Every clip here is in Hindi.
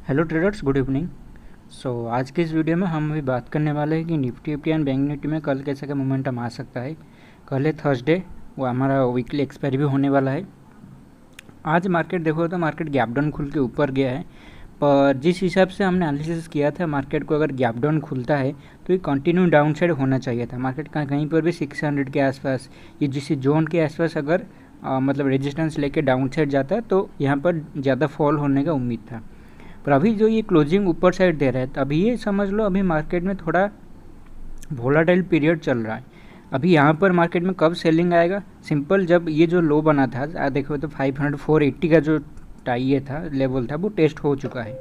Hello traders, good evening. आज के इस वीडियो में हम अभी बात करने वाले हैं कि Nifty FT and bank Nifty में कल कैसे का मोमेंटम आ सकता है। कल है थर्सडे, वो हमारा वीकली एक्सपायरी भी होने वाला है। आज मार्केट देखो तो मार्केट गैप डाउन खुल के ऊपर गया है, पर जिस हिसाब से हमने एनालिसिस किया था मार्केट को, अगर गैप डाउन खुलता है तो ये कंटिन्यू डाउन साइड होना चाहिए था। मार्केट का कहीं पर भी 600 के आसपास, ये जिस जोन के आसपास अगर मतलब रेजिस्टेंस लेके डाउन साइड जाता है तो यहाँ पर ज़्यादा फॉल होने का उम्मीद था। पर अभी जो ये क्लोजिंग ऊपर साइड दे रहा है, तो अभी ये समझ लो अभी मार्केट में थोड़ा वोलाटाइल पीरियड चल रहा है। अभी यहाँ पर मार्केट में कब सेलिंग आएगा, सिंपल जब ये जो लो बना था देखो तो 480 का जो ये था लेवल था वो टेस्ट हो चुका है,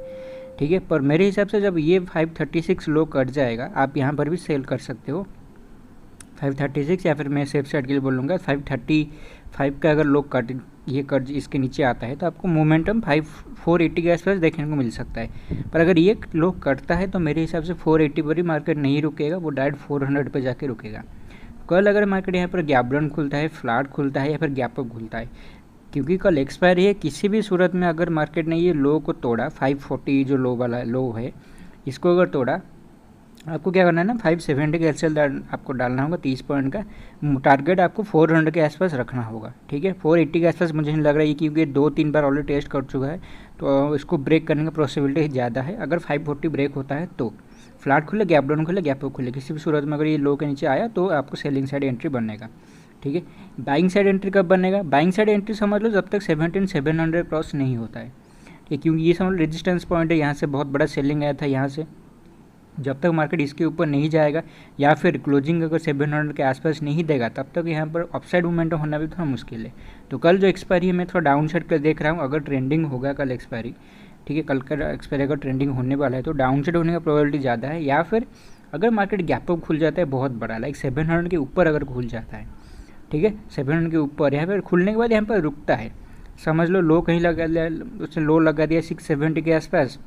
ठीक है। पर मेरे हिसाब से जब ये 536 लो कट जाएगा, आप यहाँ पर भी सेल कर सकते हो 536, या फिर मैं सेफ साइड के लिए बोलूँगा 535 का अगर लो कट ये कट इसके नीचे आता है तो आपको मोमेंटम 480 के आसपास देखने को मिल सकता है। पर अगर ये लो कटता है तो मेरे हिसाब से 480 पर ही मार्केट नहीं रुकेगा, वो डायरेक्ट 400 पे जाके रुकेगा। कल अगर मार्केट यहाँ पर गैप डाउन खुलता है, फ्लैट खुलता है या फिर गैप अप खुलता है, क्योंकि कल एक्सपायरी है, किसी भी सूरत में अगर मार्केट ने ये लो को तोड़ा 540 जो लो वाला लो है इसको अगर तोड़ा, आपको क्या करना है ना 570 का एल आपको डालना होगा 30 पॉइंट का। टारगेट आपको 400 के आसपास रखना होगा, ठीक है। 480 के आसपास मुझे नहीं लग रहा है, क्योंकि 2-3 बार ऑलरेडी टेस्ट कर चुका है तो इसको ब्रेक करने का पॉसिबिलिटी ज़्यादा है। अगर 540 ब्रेक होता है तो फ्लैट खुले, गैप डाउन खुले, गैप अप खुले, किसी भी सूरत में अगर ये लो के नीचे आया तो आपको सेलिंग साइड एंट्री बनेगा, ठीक है। बाइंग साइड एंट्री कब बनेगा? बाइंग साइड एंट्री समझ लो जब तक 17700 क्रॉस नहीं होता है, ठीक, क्योंकि ये समझ लो रेजिस्टेंस पॉइंट है, यहाँ से बहुत बड़ा सेलिंग आया था यहाँ से। जब तक मार्केट इसके ऊपर नहीं जाएगा या फिर क्लोजिंग अगर 700 के आसपास नहीं देगा, तब तक यहाँ पर अपसाइड मूवमेंट होना भी थोड़ा मुश्किल है। तो कल जो एक्सपायरी है मैं थोड़ा डाउन साइड कर देख रहा हूँ। अगर ट्रेंडिंग होगा कल एक्सपायरी, ठीक है, कल का एक्सपायरी अगर ट्रेंडिंग होने वाला है तो डाउन साइड होने का प्रोबेबिलिटी ज़्यादा है। या फिर अगर मार्केट गैप अप खुल जाता है बहुत बड़ा, लाइक 700 के ऊपर अगर खुल जाता है, ठीक है, 700 के ऊपर, यहाँ पर खुलने के बाद यहाँ पर रुकता है, समझ लो लो कहीं लगा लिया, उसने लो लगा दिया 670 के आसपास,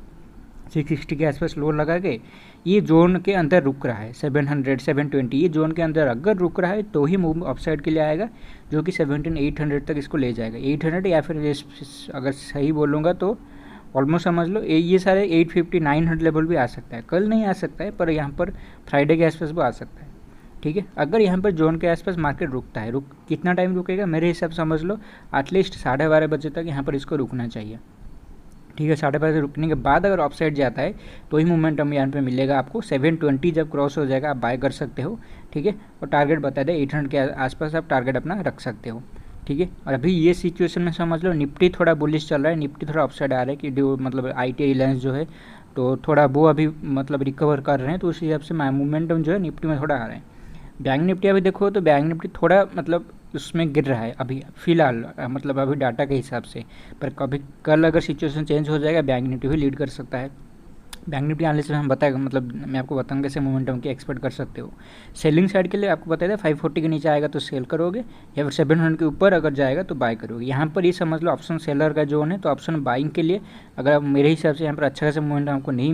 660 के आसपास लो लगा के ये जोन के अंदर रुक रहा है, 700 720 ये जोन के अंदर अगर रुक रहा है तो ही मूव अपसाइड के लिए आएगा, जो कि 17800 तक इसको ले जाएगा। 800 या फिर अगर सही बोलूँगा तो ऑलमोस्ट समझ लो ये सारे 850 900 लेवल भी आ सकता है। कल नहीं आ सकता है, पर यहाँ पर फ्राइडे के आसपास भी आ सकता है, ठीक है। अगर यहाँ पर जोन के आसपास मार्केट रुकता है, कितना टाइम रुकेगा, मेरे हिसाब से समझ लो एटलीस्ट 12:30 बजे तक यहाँ पर इसको रुकना चाहिए, ठीक है। 12:30 से रुकने के बाद अगर ऑफसाइड जाता है तो ही मोमेंटम यहाँ पे मिलेगा आपको। 720 जब क्रॉस हो जाएगा आप बाय कर सकते हो, ठीक है। और टारगेट बता दें 800 के आसपास आप टारगेट अपना रख सकते हो, ठीक है। और अभी ये सिचुएशन में समझ लो निफ्टी थोड़ा बुलिश चल रहा है, निफ्टी थोड़ा अपसाइड आ रहा है कि मतलब IT रिलायंस जो है तो थोड़ा वो अभी मतलब रिकवर कर रहे हैं, तो उस हिसाब से मोमेंटम जो है निफ्टी में थोड़ा आ रहा है। बैंक निफ्टी अभी देखो तो बैंक निफ्टी थोड़ा मतलब उसमें गिर रहा है अभी फ़िलहाल, मतलब अभी डाटा के हिसाब से। पर कभी कल अगर सिचुएशन चेंज हो जाएगा बैंक निफ्टी भी लीड कर सकता है। बैंक निफ्टी एनालिसिस में हम बताएगा, मतलब मैं आपको बताऊंगा कैसे मोमेंटम की एक्सपेक्ट कर सकते हो। सेलिंग साइड के लिए आपको बताया था 540 के नीचे आएगा तो सेल करोगे, या फिर 700 के ऊपर अगर जाएगा तो बाय करोगे। यहाँ पर ये समझ लो ऑप्शन सेलर का जोन है, तो ऑप्शन बाइंग के लिए अगर आप मेरे हिसाब से यहाँ पर अच्छा खासा मोमेंटम आपको नहीं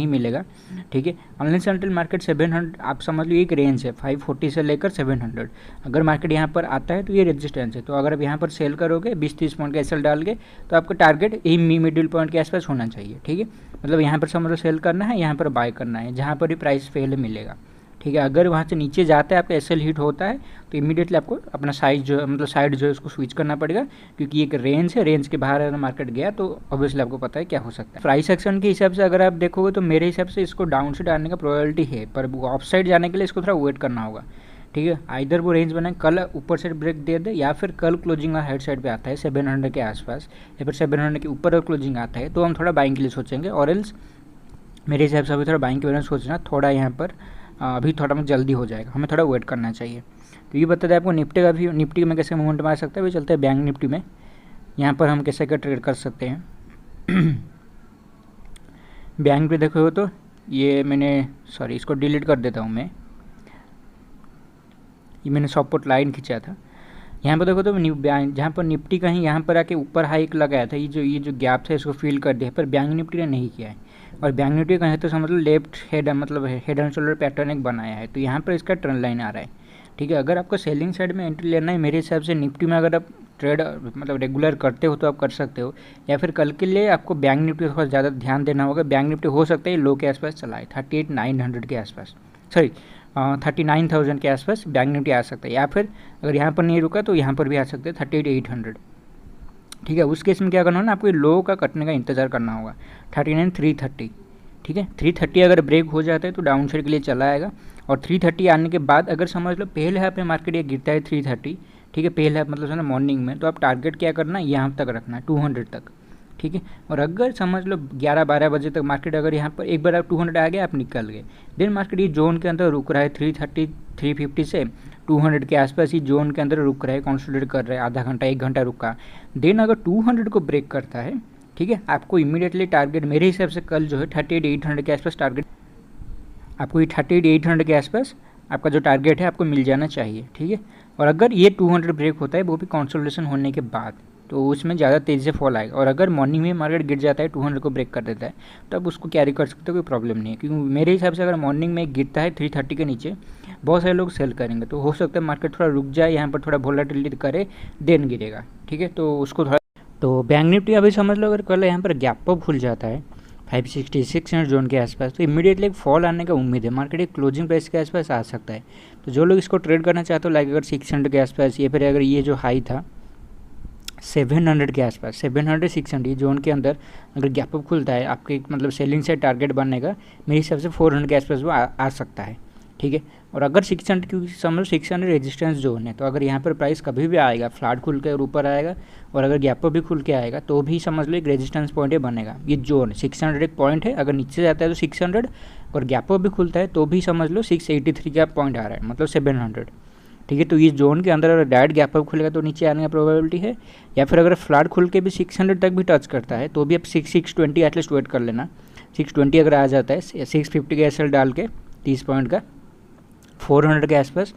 मिलेगा, ठीक है। अनलेस अनटिल मार्केट 700 आप समझ लो एक रेंज है 540 से लेकर 700, अगर मार्केट यहाँ पर आता है तो ये रेजिस्टेंस है। तो अगर आप यहाँ पर सेल करोगे 20-30 पॉइंट का एसएल डाल के, तो आपका टारगेट यही मिडिल पॉइंट के आसपास होना चाहिए, ठीक है। मतलब यहाँ पर समझ लो सेल करना है, यहाँ पर बाय करना है, जहाँ पर भी प्राइस फेल मिलेगा, ठीक है। अगर वहाँ से नीचे जाता है आपका एसएल हिट होता है तो इमीडिएटली आपको अपना साइज जो है मतलब साइड जो है उसको स्विच करना पड़ेगा, क्योंकि एक रेंज है, रेंज के बाहर अगर मार्केट गया तो ऑब्वियसली आपको पता है क्या हो सकता है। प्राइस एक्शन के हिसाब से अगर आप देखोगे तो मेरे हिसाब से इसको डाउन साइड आने का प्रोबेबिलिटी है, पर ऑफ साइड जाने के लिए इसको थोड़ा वेट करना होगा, ठीक है। आइदर वो रेंज बनाए कल ऊपर साइड ब्रेक दे दे, या फिर कल क्लोजिंग हेड साइड पे आता है 700 के आसपास, या फिर 700 के ऊपर अगर क्लोजिंग आता है तो हम थोड़ा बाइंग के लिए सोचेंगे। और एल्स मेरे हिसाब से अभी थोड़ा बाइंग के बारे में सोचना थोड़ा यहाँ पर अभी थोड़ा में जल्दी हो जाएगा, हमें थोड़ा वेट करना चाहिए। तो ये बता दें आपको निफ्टी का भी, निफ्टी में कैसे मूवमेंट आ सकता है। वो चलते हैं बैंक निफ्टी में, यहाँ पर हम कैसे क्या ट्रेड कर सकते हैं। बैंक पे देखो तो ये मैंने इसको डिलीट कर देता हूँ मैं, ये मैंने सपोर्ट लाइन खींचा था। यहाँ पर देखो तो जहाँ पर निफ्टी कहीं यहाँ पर आके ऊपर हाइक लगाया था, ये जो गैप था इसको फिल कर दिया, पर बैंक निफ्टी ने नहीं किया है। और बैंक निफ्टी कहीं तो समझ लो लेफ्ट हेड मतलब हेड एंड शोल्डर पैटर्न एक बनाया है, तो यहाँ पर इसका ट्रेंड लाइन आ रहा है, ठीक है। अगर आपको सेलिंग साइड में एंट्री लेना है मेरे हिसाब से निफ्टी में, अगर आप ट्रेड मतलब रेगुलर करते हो तो आप कर सकते हो, या फिर कल के लिए आपको बैंक निफ्टी थोड़ा ज़्यादा ध्यान देना होगा। बैंक निफ्टी हो सकता है लो के आसपास चला है, 38,900 के आसपास, सॉरी 39,000 के आसपास बैंक निफ्टी आ सकता है, या फिर अगर यहाँ पर नहीं रुका तो यहाँ पर भी आ सकते हैं 38,800। ठीक है, उस केस में क्या करना होगा ना, आपको लो का कटने का इंतजार करना होगा 39,330। ठीक है, 330 अगर ब्रेक हो जाता है तो डाउन साइड के लिए चला आएगा, और 330 आने के बाद अगर समझ लो पहले हाफ में मार्केट ये गिरता है 330, ठीक है, पहले हाफ मतलब समझ मॉर्निंग में, तो आप टारगेट क्या करना है, यहाँ तक रखना है 200 तक। ठीक है, और अगर समझ लो 11-12 बजे तक मार्केट अगर यहाँ पर एक बार आप 200 आ गया, आप निकल गए, देन मार्केट ये जोन के अंदर रुक रहा है 330 350 से 200 के आसपास ही जोन के अंदर रुक रहा है, कंसोलिडेट कर रहा है, आधा घंटा 1 घंटा रुका, देन अगर 200 को ब्रेक करता है, ठीक है, आपको इमीडिएटली टारगेट मेरे हिसाब से कल जो है 38,800 के आसपास टारगेट, आपको ये 38,800 के आसपास आपका जो टारगेट है आपको मिल जाना चाहिए। ठीक है, और अगर ये 200 ब्रेक होता है वो भी कंसोलिडेशन होने के बाद, तो उसमें ज़्यादा तेज़ी से फॉल आएगा, और अगर मॉर्निंग में मार्केट गिर जाता है 200 को ब्रेक कर देता है तो आप उसको कैरी कर सकते हो, कोई प्रॉब्लम नहीं है, क्योंकि मेरे हिसाब से अगर मॉर्निंग में गिरता है 330 के नीचे बहुत सारे लोग सेल करेंगे, तो हो सकता है मार्केट थोड़ा रुक जाए, यहाँ पर थोड़ा वोलेटिलिटी करे, देन गिरेगा। ठीक है, तो उसको थोड़ा, तो बैंक निफ्टी अभी समझ लो अगर कल यहाँ पर गैप अप खुल जाता है 560-600 जोन के आसपास, तो इमीडिएटली एक फॉल आने का उम्मीद है, मार्केट एक क्लोजिंग प्राइस के आसपास आ सकता है। तो जो लोग इसको ट्रेड करना चाहते हो लाइक अगर 600 के आसपास, या फिर अगर ये जो हाई था 700 के आसपास, 700-600 ये जोन के अंदर अगर गैप अप खुलता है, आपके मतलब सेलिंग से टारगेट बनेगा मेरे हिसाब से 400 के आसपास वो आ सकता है। ठीक है, और अगर 600, क्योंकि समझ 600 रेजिस्टेंस जोन है, तो अगर यहाँ पर प्राइस कभी भी आएगा फ्लैट खुल के ऊपर आएगा, और अगर गैप अप भी खुल के आएगा तो भी समझ लो एक रेजिस्टेंस पॉइंट ही बनेगा। ये जोन 600 एक पॉइंट है, अगर नीचे जाता है तो 600, और गैप अप भी खुलता है तो भी समझ लो 683 का पॉइंट आ रहा है, मतलब 700। ठीक है, तो इस जोन के अंदर अगर डायरेक्ट गैप अप खुलेगा तो नीचे आने का प्रोबेबिलिटी है, या फिर अगर फ्लैट खुल के भी 600 तक भी टच करता है तो भी आप 620 एटलीस्ट वेट कर लेना। 620 अगर आ जाता है 650 का एसएल डाल के 30 पॉइंट का 400 के आसपास,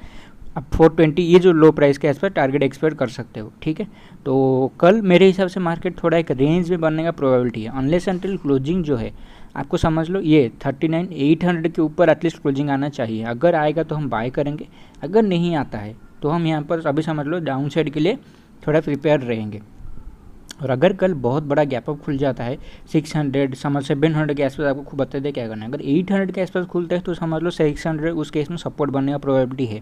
अब 420 ये जो लो प्राइस के आसपास टारगेट एक्सपेक्ट कर सकते हो। ठीक है, तो कल मेरे हिसाब से मार्केट थोड़ा एक रेंज में बनने का प्रोबेबिलिटी है, अनलेस अनटिल क्लोजिंग जो है आपको समझ लो ये 39,800 के ऊपर एटलीस्ट क्लोजिंग आना चाहिए। अगर आएगा तो हम बाय करेंगे, अगर नहीं आता है तो हम यहाँ पर अभी समझ लो डाउन साइड के लिए थोड़ा प्रिपेयर रहेंगे। और अगर कल बहुत बड़ा गैप अप खुल जाता है 600 समझ 700 के आसपास, आपको खूब बता दे क्या करना है। अगर 800 के आसपास खुलता है तो समझ लो 600 उस केस में सपोर्ट बनने का प्रोबेबिलिटी है।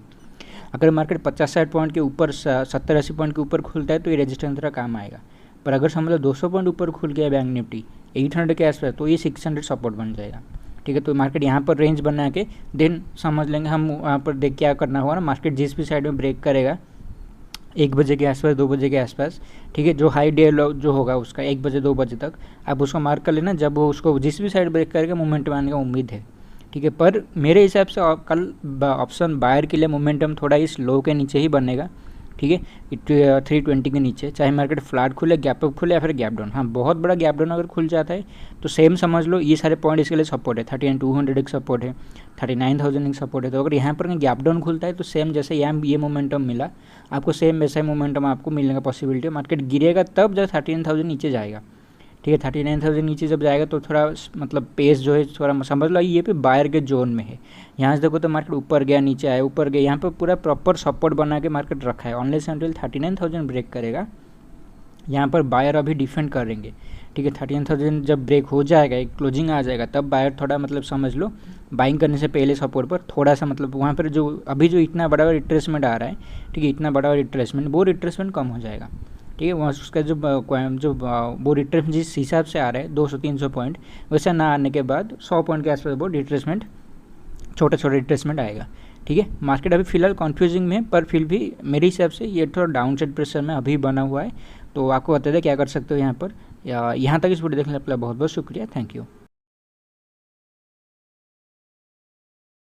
अगर मार्केट 50-60 पॉइंट के ऊपर 70-80 पॉइंट के ऊपर खुलता है तो ये रेजिस्टेंस का काम आएगा, पर अगर समझ लो 200 पॉइंट ऊपर खुल गया बैंक निफ्टी 800 के आसपास तो ये 600 सपोर्ट बन जाएगा। ठीक है, तो मार्केट यहाँ पर रेंज बना के देन समझ लेंगे हम, वहाँ पर देख क्या करना होगा ना, मार्केट जिस भी साइड में ब्रेक करेगा 1 बजे के आसपास 2 बजे के आसपास, ठीक है, जो हाई डे जो होगा उसका 1 बजे 2 बजे तक आप उसको मार्क कर लेना, जब वो उसको जिस भी साइड ब्रेक करेगा मोमेंटम आने का उम्मीद है। ठीक है, पर मेरे हिसाब से कल ऑप्शन बायर के लिए मोमेंटम थोड़ा इस लो के नीचे ही बनेगा। ठीक है, 320 के नीचे, चाहे मार्केट फ्लैट खुले, गैप अप खुले या फिर गैप डाउन। हाँ, बहुत बड़ा गैप डाउन अगर खुल जाता है तो सेम समझ लो ये सारे पॉइंट इसके लिए सपोर्ट है, 39,200 एक सपोर्ट है, 39,000 एक सपोर्ट है। तो अगर यहाँ पर गैप डाउन खुलता है तो सेम जैसे यहाँ ये मोमेंटम मिला आपको, सेम वैसा ही मोमेंटम आपको मिलने का पॉसिबिलिटी है। मार्केट गिरेगा तब जब 39,000 नीचे जाएगा। ठीक है, 39,000 नीचे जब जाएगा तो थोड़ा मतलब पेस जो है थोड़ा समझ लो ये पे बायर के जोन में है। यहाँ से देखो तो मार्केट ऊपर गया, नीचे आया, ऊपर गया, यहाँ पे पूरा प्रॉपर सपोर्ट बना के मार्केट रखा है। ऑनलाइन सेंट्रल 39,000 ब्रेक करेगा, यहाँ पर बायर अभी डिफेंड करेंगे। ठीक है, 39,000 जब ब्रेक हो जाएगा, एक क्लोजिंग आ जाएगा, तब बायर थोड़ा मतलब समझ लो बाइंग करने से पहले सपोर्ट पर थोड़ा सा मतलब वहाँ पर जो अभी जो इतना बड़ा रिट्रेसमेंट आ रहा है, ठीक है, इतना बड़ा रिट्रेसमेंट, वो रिट्रेसमेंट कम हो जाएगा। ठीक है, वहाँ उसका जो वो रिट्रेसमेंट जिस हिसाब से आ रहा है 200-300 पॉइंट, वैसा ना आने के बाद 100 पॉइंट के आसपास वो रिट्रेसमेंट छोटा छोटा रिट्रेसमेंट आएगा। ठीक है, मार्केट अभी फिलहाल कन्फ्यूजिंग में है, पर फिर भी मेरे हिसाब से ये थोड़ा डाउन साइड प्रेशर में अभी बना हुआ है। तो आपको बता दें क्या कर सकते हो यहाँ पर। यहाँ तक इस वीडियो देखने के लिए बहुत बहुत शुक्रिया, थैंक यू।